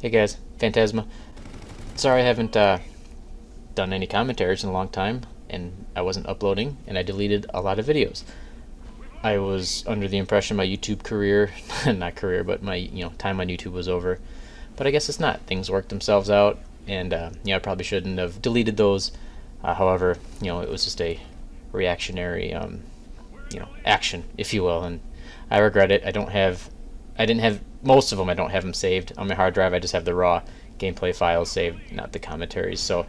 Hey guys, Phantasma. Sorry I haven't done any commentaries in a long time, and I wasn't uploading, and I deleted a lot of videos. I was under the impression my YouTube career, not career, but my time on YouTube was over. But I guess it's not. Things worked themselves out, and I probably shouldn't have deleted those. However, it was just a reactionary, action, if you will, and I regret it. I didn't have most of them. I don't have them saved on my hard drive. I just have the raw gameplay files saved, not the commentaries. So,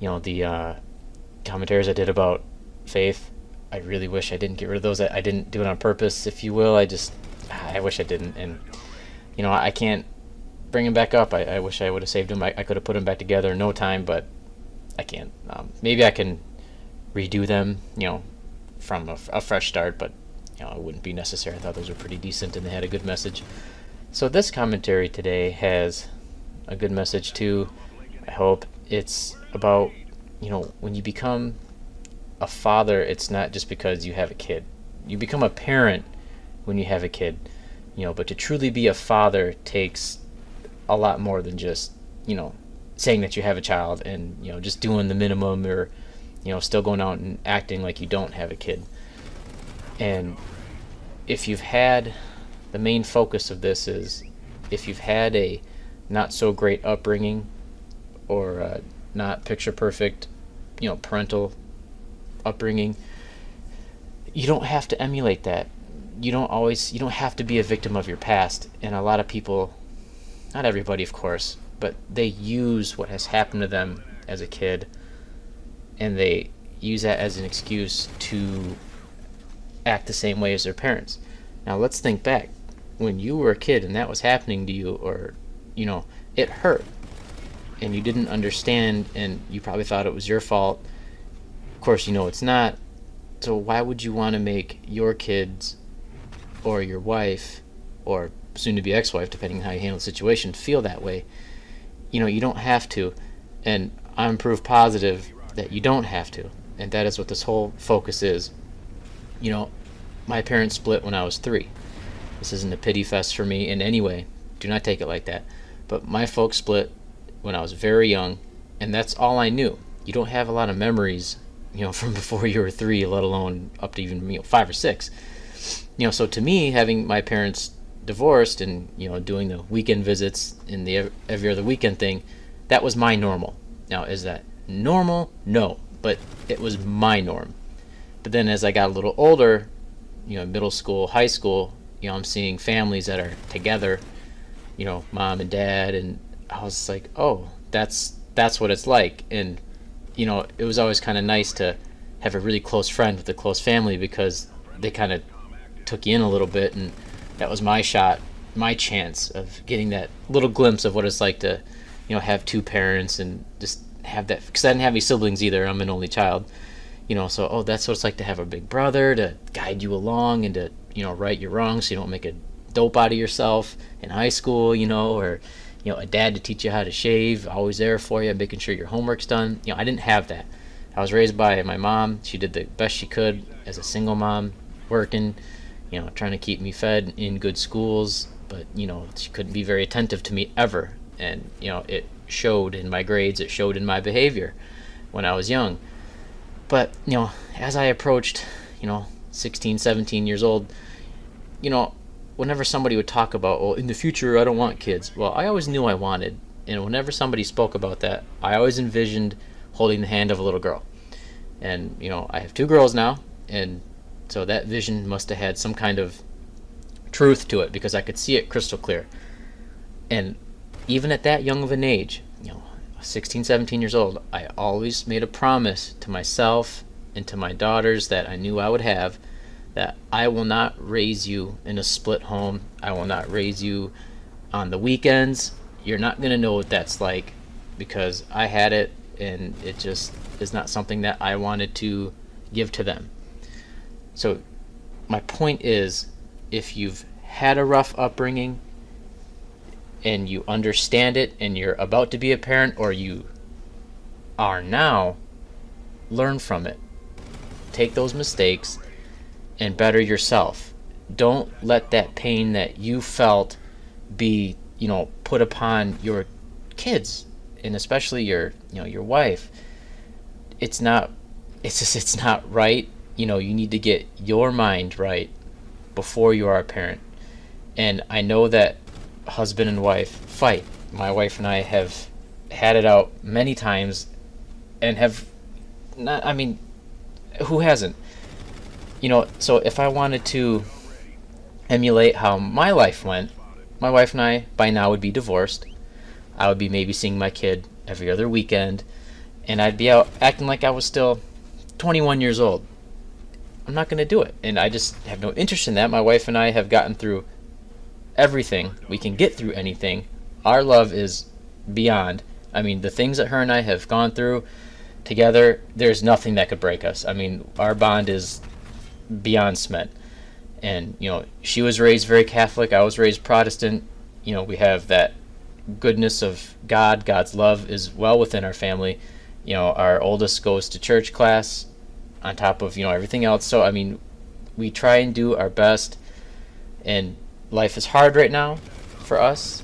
the commentaries I did about Faith, I really wish I didn't get rid of those. I didn't do it on purpose, if you will. I wish I didn't, and I can't bring them back up. I wish I would have saved them. I could have put them back together in no time, but I can't. Maybe I can redo them, from a fresh start, but it wouldn't be necessary. I thought those were pretty decent and they had a good message. So this commentary today has a good message too. I hope it's about, when you become a father, it's not just because you have a kid. You become a parent when you have a kid, but to truly be a father takes a lot more than just, saying that you have a child and, just doing the minimum, or, still going out and acting like you don't have a kid. And if you've had, the main focus of this is, if you've had a not so great upbringing, or not picture perfect, parental upbringing, you don't have to emulate that. You don't have to be a victim of your past. And a lot of people, not everybody of course, but they use what has happened to them as a kid, and they use that as an excuse to act the same way as their parents. Now let's think back. When you were a kid and that was happening to you, or it hurt and you didn't understand, and you probably thought it was your fault. Of course it's not. So why would you want to make your kids, or your wife, or soon to be ex-wife, depending on how you handle the situation, feel that way? You don't have to, and I'm proof positive that you don't have to, and that is what this whole focus is. My parents split when I was 3. This isn't a pity fest for me in any way. Do not take it like that. But my folks split when I was very young, and that's all I knew. You don't have a lot of memories, from before you were 3, let alone up to even 5 or 6. So to me, having my parents divorced and doing the weekend visits and the every other weekend thing, that was my normal. Now, is that normal? No, but it was my norm. But then as I got a little older, middle school, high school, I'm seeing families that are together, mom and dad, and I was like, oh, that's what it's like. And it was always kind of nice to have a really close friend with a close family, because they kind of took you in a little bit, and that was my shot, my chance of getting that little glimpse of what it's like to have 2 parents, and just have that, because I didn't have any siblings either. I'm an only child. So that's what it's like to have a big brother to guide you along, and to right your wrongs so you don't make a dope out of yourself in high school, or a dad to teach you how to shave, always there for you, making sure your homework's done. I didn't have that. I was raised by my mom. She did the best she could as a single mom, working, trying to keep me fed in good schools, but she couldn't be very attentive to me ever. And it showed in my grades, it showed in my behavior when I was young. But as I approached 16, 17 years old, whenever somebody would talk about, in the future I don't want kids, well, I always knew I wanted. And whenever somebody spoke about that, I always envisioned holding the hand of a little girl. And I have 2 girls now, and so that vision must have had some kind of truth to it, because I could see it crystal clear. And even at that young of an age, 16, 17 years old, I always made a promise to myself and to my daughters that I knew I would have, that I will not raise you in a split home. I will not raise you on the weekends. You're not going to know what that's like, because I had it, and it just is not something that I wanted to give to them. So my point is, if you've had a rough upbringing and you understand it, and you're about to be a parent, or you are now, learn from it. Take those mistakes and better yourself. Don't let that pain that you felt be put upon your kids, and especially your wife. It's not right. You need to get your mind right before you are a parent. And I know that husband and wife fight. My wife and I have had it out many times, and have not, I mean, who hasn't? So if I wanted to emulate how my life went, my wife and I by now would be divorced. I would be maybe seeing my kid every other weekend, and I'd be out acting like I was still 21 years old. I'm not going to do it, and I just have no interest in that. My wife and I have gotten through everything. We can get through anything. Our love is beyond. I mean, the things that her and I have gone through together, there's nothing that could break us. I mean, our bond is beyond cement. And she was raised very Catholic. I was raised Protestant. We have that goodness of God's love is well within our family. Our oldest goes to church class on top of everything else. So I mean, we try and do our best, and life is hard right now for us.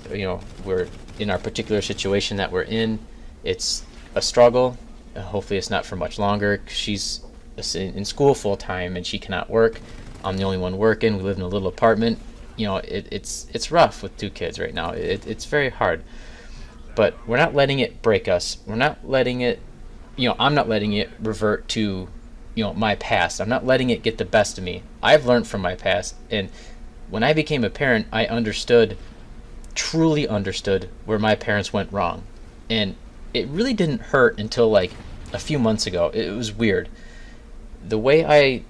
We're in our particular situation that we're in. It's a struggle. Hopefully it's not for much longer. She's in school full time and she cannot work. I'm the only one working. We live in a little apartment. It's rough with 2 kids right now. It's very hard. But we're not letting it break us. We're not letting it, I'm not letting it revert to, my past. I'm not letting it get the best of me. I've learned from my past. And when I became a parent, I truly understood where my parents went wrong. And it really didn't hurt until like a few months ago. It was weird. The way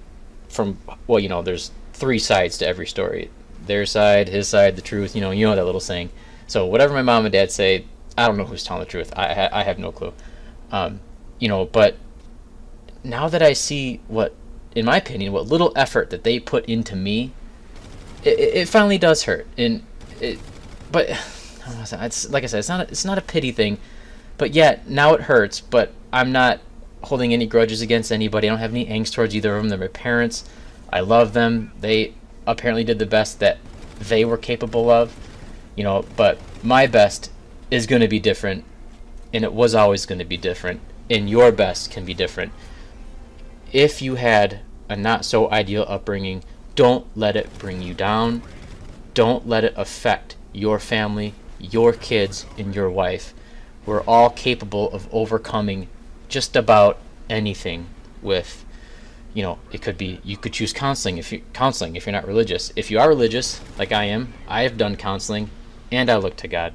there's 3 sides to every story. Their side, his side, the truth, that little saying. So whatever my mom and dad say, I don't know who's telling the truth. I have no clue. But now that I see in my opinion, what little effort that they put into me, it finally does hurt. But it's like I said, it's not a pity thing. But yet now it hurts. But I'm not holding any grudges against anybody. I don't have any angst towards either of them. They're my parents. I love them. They apparently did the best that they were capable of. But my best is going to be different, and it was always going to be different, and your best can be different. If you had a not so ideal upbringing, don't let it bring you down. Don't let it affect your family, your kids, and your wife. We're all capable of overcoming just about anything with, it could be, you could choose counseling if you're not religious. If you are religious, like I am, I have done counseling, and I look to God.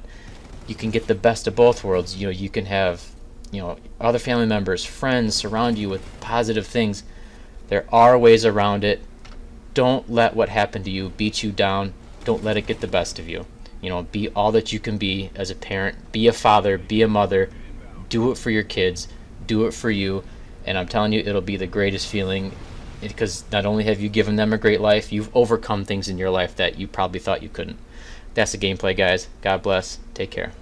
You can get the best of both worlds. You can have, other family members, friends surround you with positive things. There are ways around it. Don't let what happened to you beat you down. Don't let it get the best of you. Be all that you can be as a parent. Be a father, be a mother. Do it for your kids. Do it for you. And I'm telling you, it'll be the greatest feeling, because not only have you given them a great life, you've overcome things in your life that you probably thought you couldn't. That's the gameplay, guys. God bless. Take care.